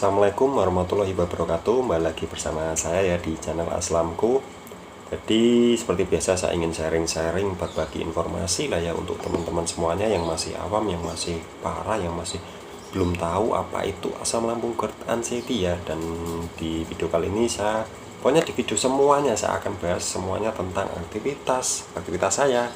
Assalamualaikum warahmatullahi wabarakatuh. Kembali lagi bersama saya ya di channel Aslamku. Jadi seperti biasa saya ingin sharing-sharing, berbagi informasi lah ya untuk teman-teman semuanya yang masih awam, yang masih parah, yang masih belum tahu apa itu asam lambung GERD anxiety ya. Dan di video kali ini pokoknya di video semuanya saya akan bahas semuanya tentang aktivitas saya,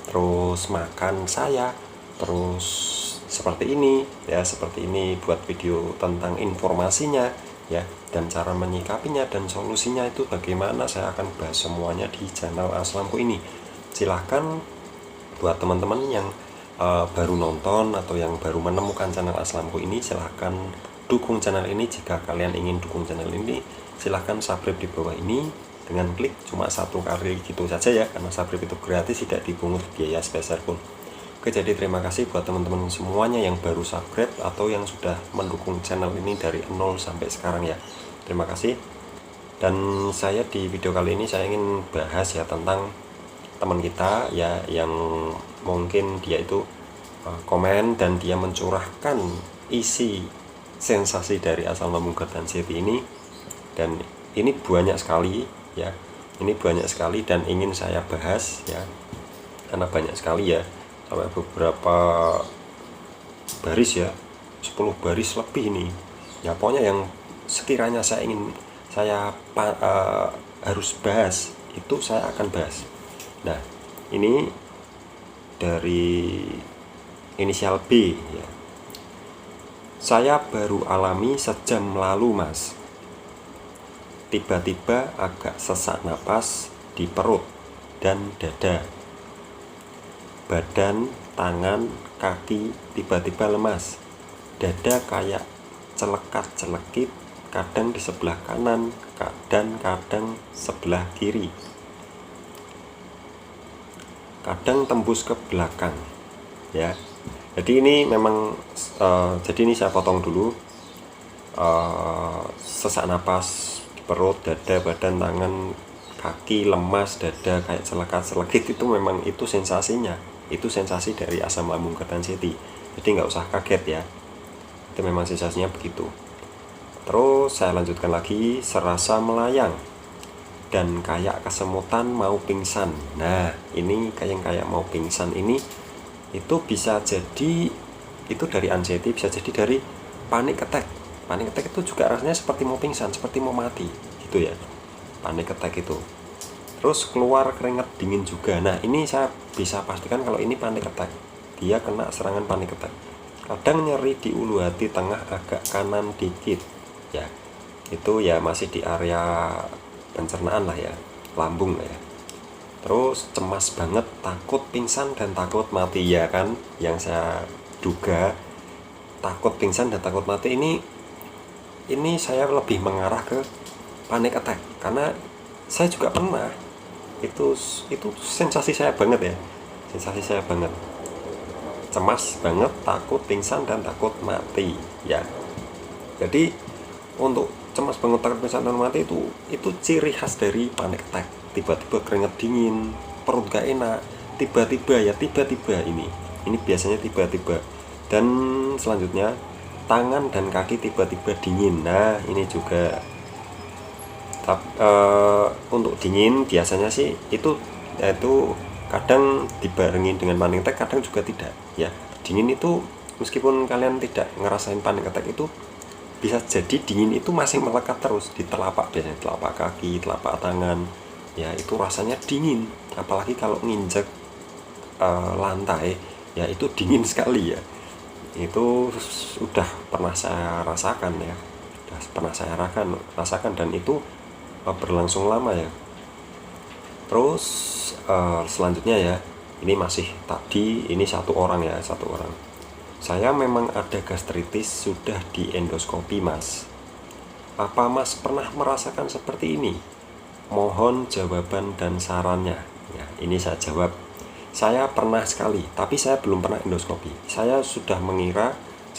terus makan saya, terus seperti ini buat video tentang informasinya ya, dan cara menyikapinya dan solusinya itu bagaimana, saya akan bahas semuanya di channel Aslamku ini. Silahkan buat teman-teman yang baru nonton atau yang baru menemukan channel Aslamku ini, silahkan dukung channel ini. Jika kalian ingin dukung channel ini, silahkan subscribe di bawah ini dengan klik cuma 1 kali gitu saja ya, karena subscribe itu gratis, tidak dipungut biaya spesial pun. Oke, jadi terima kasih buat teman-teman semuanya yang baru subscribe atau yang sudah mendukung channel ini dari 0 sampai sekarang ya. Terima kasih. Dan saya di video kali ini saya ingin bahas ya tentang teman kita ya, yang mungkin dia itu komen dan dia mencurahkan isi sensasi dari asam lambung GERD anxiety ini, dan ini banyak sekali ya, dan ingin saya bahas ya, karena banyak sekali ya, sampai beberapa baris ya, 10 baris lebih ini ya. Pokoknya yang sekiranya saya harus bahas itu saya akan bahas. Nah, ini dari inisial B ya. Saya baru alami sejam lalu mas, tiba-tiba agak sesak napas di perut dan dada, badan, tangan, kaki tiba-tiba lemas, dada kayak celekat-celekit, kadang di sebelah kanan dan kadang sebelah kiri, kadang tembus ke belakang ya. Jadi ini memang jadi ini saya potong dulu. Sesak napas di perut, dada, badan, tangan, kaki lemas, dada kayak celekat-celekit, itu memang itu sensasinya. Itu sensasi dari asam lambung GERD anxiety. Jadi nggak usah kaget ya, itu memang sensasinya begitu. Terus saya lanjutkan lagi, serasa melayang dan kayak kesemutan mau pingsan. Nah, ini kayak mau pingsan ini, itu bisa jadi itu dari anxiety, bisa jadi dari panic attack. Panic attack itu juga rasanya seperti mau pingsan, seperti mau mati gitu ya, panic attack itu. Terus keluar keringat dingin juga. Nah, ini saya bisa pastikan kalau ini panic attack, dia kena serangan panic attack. Kadang nyeri di ulu hati tengah agak kanan dikit ya, itu ya masih di area pencernaan lah ya, lambung lah ya. Terus cemas banget, takut pingsan dan takut mati ya kan, yang saya duga takut pingsan dan takut mati ini saya lebih mengarah ke panic attack, karena saya juga pernah. Itu sensasi saya banget ya, cemas banget, takut pingsan dan takut mati ya. Jadi untuk cemas banget, takut pingsan dan mati itu ciri khas dari panic attack. Tiba-tiba keringat dingin, perut gak enak, tiba-tiba ini biasanya tiba-tiba. Dan selanjutnya tangan dan kaki tiba-tiba dingin. Nah, ini juga untuk dingin biasanya sih itu kadang dibarengi dengan panic attack, kadang juga tidak ya. Dingin itu meskipun kalian tidak ngerasain panic attack, itu bisa jadi dingin itu masih melekat terus di telapak, biasanya telapak kaki, telapak tangan ya, itu rasanya dingin. Apalagi kalau nginjek lantai ya, itu dingin sekali ya. Itu sudah pernah saya rasakan ya, dan itu berlangsung lama ya. Terus selanjutnya ya, ini masih tadi, ini satu orang. Saya memang ada gastritis, sudah di endoskopi mas. Apa mas pernah merasakan seperti ini? Mohon jawaban dan sarannya ya. Ini saya jawab, saya pernah sekali, tapi saya belum pernah endoskopi. Saya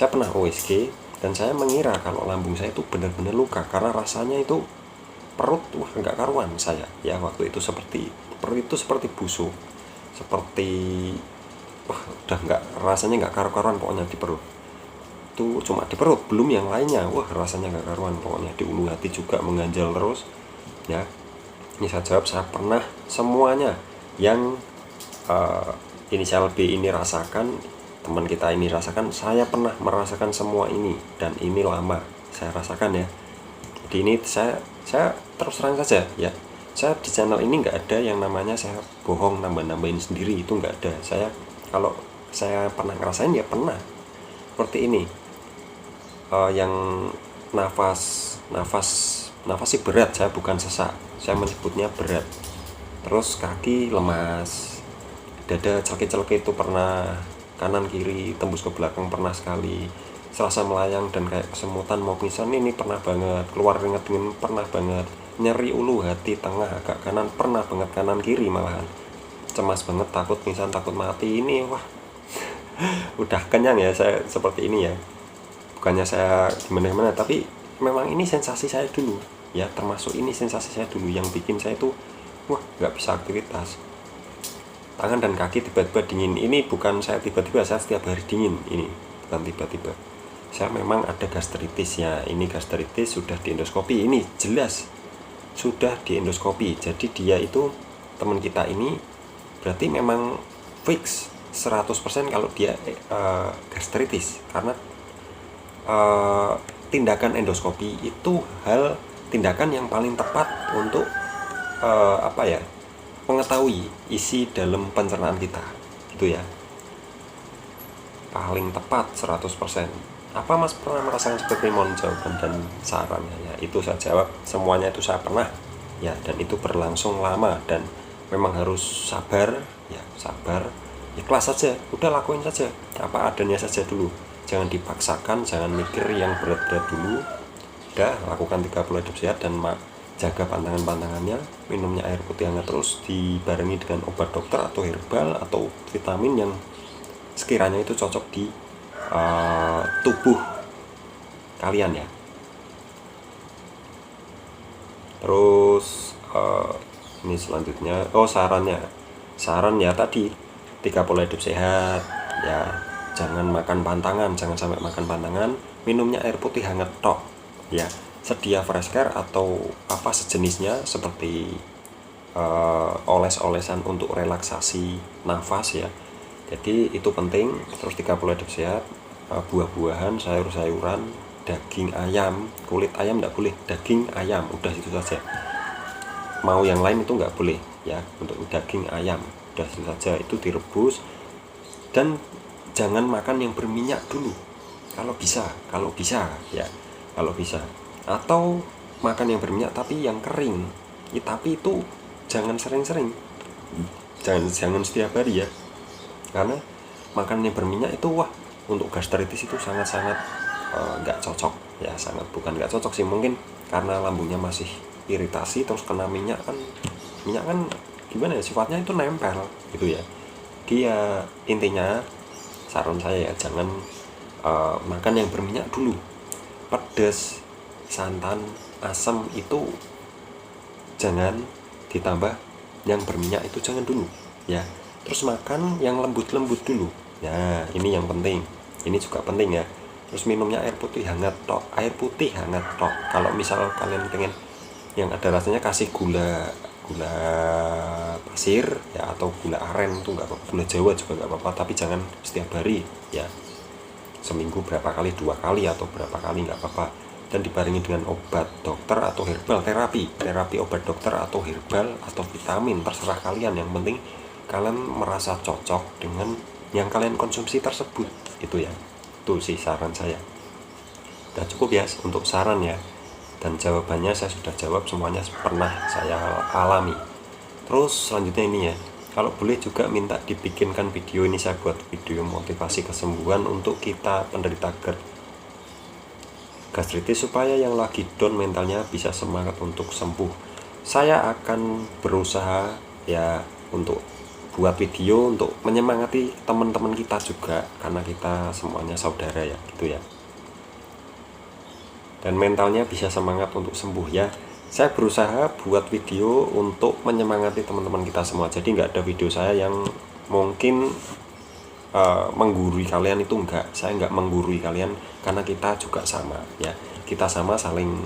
pernah OSG, dan saya mengira kalau lambung saya itu benar-benar luka, karena rasanya itu perut nggak karuan saya ya waktu itu, perut itu seperti busuk, seperti udah nggak, rasanya nggak karu-karuan pokoknya di perut. itu cuma di perut, belum yang lainnya. Wah, rasanya gak karuan pokoknya. Di ulu hati juga mengganjal terus ya. Ini saya jawab, saya pernah semuanya yang inisial B ini rasakan, teman kita ini rasakan, saya pernah merasakan semua ini, dan ini lama saya rasakan ya. Jadi ini saya terus terang saja ya, saya di channel ini nggak ada yang namanya saya bohong nambah-nambahin sendiri, itu nggak ada. Saya kalau saya pernah ngerasain ya pernah seperti ini. Yang nafas sih berat, saya bukan sesak, saya menyebutnya berat. Terus kaki lemas, dada celke-celke itu pernah, kanan kiri tembus ke belakang pernah sekali, serasa melayang dan kayak kesemutan mau pingsan ini pernah banget, keluar keringat dingin pernah banget, nyeri ulu hati tengah agak kanan pernah banget, kanan kiri malahan, cemas banget, takut pingsan, takut mati ini. Wah, udah kenyang ya saya seperti ini ya, bukannya saya gimana-gimana, tapi memang ini sensasi saya dulu ya, termasuk ini sensasi saya dulu yang bikin saya tuh wah nggak bisa aktivitas. Tangan dan kaki tiba-tiba dingin, ini bukan saya tiba-tiba, saya setiap hari dingin, ini bukan tiba-tiba. Saya memang ada gastritis ya, ini gastritis sudah di endoskopi, ini jelas sudah di endoskopi. Jadi dia itu, teman kita ini berarti memang fix 100% kalau dia gastritis, karena tindakan endoskopi itu tindakan yang paling tepat untuk mengetahui isi dalam pencernaan kita, gitu ya, paling tepat 100%. Apa Mas pernah merasakan seperti mohon jawaban dan sarannya ya? Itu saya jawab, semuanya itu saya pernah ya, dan itu berlangsung lama, dan memang harus sabar ya, sabar, ikhlas saja, udah lakuin saja apa adanya saja dulu, jangan dipaksakan, jangan mikir yang berat-berat dulu, udah lakukan 30 hidup sehat dan jaga pantangan-pantangannya, minumnya air putih hangat terus dibarengi dengan obat dokter atau herbal atau vitamin yang sekiranya itu cocok di tubuh kalian ya. Terus ini selanjutnya, saran ya tadi 30 hidup sehat ya, jangan makan pantangan, jangan sampai makan pantangan, minumnya air putih hangat tok ya, sedia fresh care atau apa sejenisnya seperti oles-olesan untuk relaksasi nafas ya. Jadi itu penting. Terus 30 hidup sehat, buah-buahan, sayur-sayuran, daging ayam, kulit ayam enggak boleh, daging ayam udah itu saja. Mau yang lain itu enggak boleh ya, untuk daging ayam udah itu saja, itu direbus. Dan jangan makan yang berminyak dulu kalau bisa ya, kalau bisa, atau makan yang berminyak tapi yang kering ya, tapi itu jangan sering-sering, jangan setiap hari ya, karena makan yang berminyak itu wah untuk gastritis itu sangat-sangat nggak cocok ya, bukan nggak cocok sih, mungkin karena lambungnya masih iritasi terus kena minyak kan gimana ya, sifatnya itu nempel gitu ya. Dia intinya saran saya ya, jangan makan yang berminyak dulu, pedas, santan, asam itu jangan ditambah, yang berminyak itu jangan dulu ya. Terus makan yang lembut-lembut dulu ya, ini yang penting, ini juga penting ya. Terus minumnya air putih hangat tok, kalau misal kalian pengen yang ada rasanya, kasih gula pasir ya, atau gula aren itu nggak apa-apa, gula Jawa juga nggak apa-apa, tapi jangan setiap hari ya, seminggu berapa kali, 2 kali atau berapa kali nggak apa-apa. Dan dibarengi dengan obat dokter atau herbal, terapi obat dokter atau herbal atau vitamin, terserah kalian, yang penting kalian merasa cocok dengan yang kalian konsumsi tersebut, itu ya. Itu sih saran saya. Udah cukup ya untuk saran ya, dan jawabannya saya sudah jawab semuanya, pernah saya alami. Terus selanjutnya ini ya, kalau boleh juga minta dibikinkan video, ini saya buat video motivasi kesembuhan untuk kita penderita gastritis, supaya yang lagi down mentalnya bisa semangat untuk sembuh. Saya akan berusaha ya untuk buat video untuk menyemangati teman-teman kita juga, karena kita semuanya saudara ya, gitu ya, dan mentalnya bisa semangat untuk sembuh ya. Saya berusaha buat video untuk menyemangati teman-teman kita semua, jadi nggak ada video saya yang mungkin menggurui kalian, itu enggak. Saya enggak menggurui kalian, karena kita juga sama ya, kita sama saling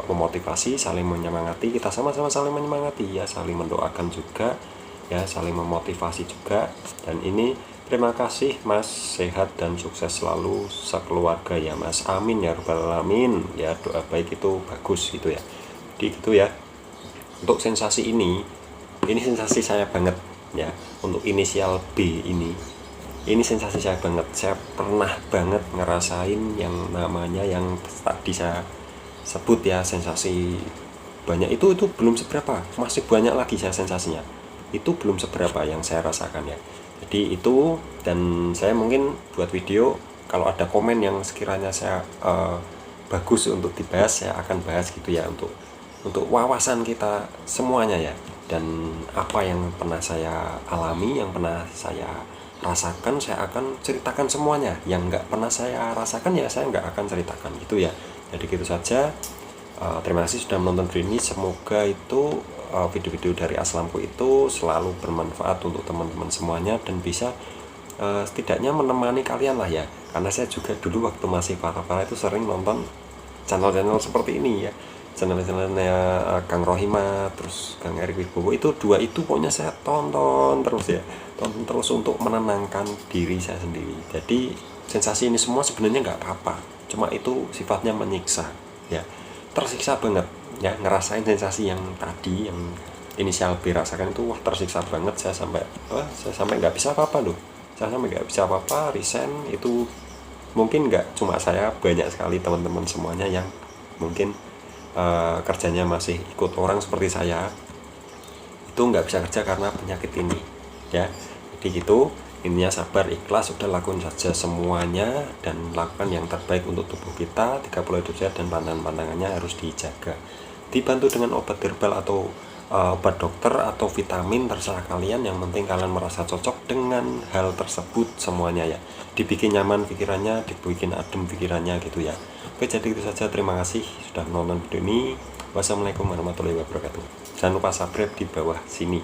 memotivasi, saling menyemangati, kita sama-sama saling menyemangati ya, saling mendoakan juga ya, saling memotivasi juga. Dan ini terima kasih Mas, sehat dan sukses selalu sekeluarga ya Mas, amin ya rabbal alamin ya, doa baik itu bagus gitu ya. Jadi gitu ya. Untuk sensasi ini sensasi saya banget ya. Untuk inisial B ini sensasi saya banget. Saya pernah banget ngerasain yang namanya yang tadi saya sebut ya, sensasi banyak itu belum seberapa, masih banyak lagi saya sensasinya, itu belum seberapa yang saya rasakan ya. Jadi itu, dan saya mungkin buat video, kalau ada komen yang sekiranya saya bagus untuk dibahas, saya akan bahas gitu ya, untuk wawasan kita semuanya ya. Dan apa yang pernah saya alami, yang pernah saya rasakan, saya akan ceritakan semuanya. Yang nggak pernah saya rasakan ya saya nggak akan ceritakan gitu ya. Jadi gitu saja. Terima kasih sudah menonton video ini. Semoga itu video-video dari Aslamku itu selalu bermanfaat untuk teman-teman semuanya, dan bisa setidaknya menemani kalian lah ya. Karena saya juga dulu waktu masih parah-parah itu sering nonton channel-channel seperti ini ya, channel-channelnya Kang Rohima, terus Kang Erik Wibowo, itu dua itu pokoknya saya tonton terus ya, tonton terus untuk menenangkan diri saya sendiri. Jadi sensasi ini semua sebenarnya nggak apa-apa, cuma itu sifatnya menyiksa ya, tersiksa banget ya, ngerasain sensasi yang tadi yang inisial B rasakan itu, wah tersiksa banget. Saya sampai nggak bisa apa-apa loh, saya sampai nggak bisa apa-apa, resign. Itu mungkin nggak cuma saya, banyak sekali teman-teman semuanya yang mungkin kerjanya masih ikut orang seperti saya, itu nggak bisa kerja karena penyakit ini ya. Jadi gitu, intinya sabar, ikhlas, udah lakukan saja semuanya, dan lakukan yang terbaik untuk tubuh kita. 30 hidup sehat dan pantangan-pantangannya harus dijaga, dibantu dengan obat herbal atau obat dokter atau vitamin, terserah kalian. Yang penting kalian merasa cocok dengan hal tersebut semuanya ya, dibikin nyaman pikirannya, dibikin adem pikirannya gitu ya. Oke, jadi itu saja. Terima kasih sudah menonton video ini. Wassalamualaikum warahmatullahi wabarakatuh. Jangan lupa subscribe di bawah sini.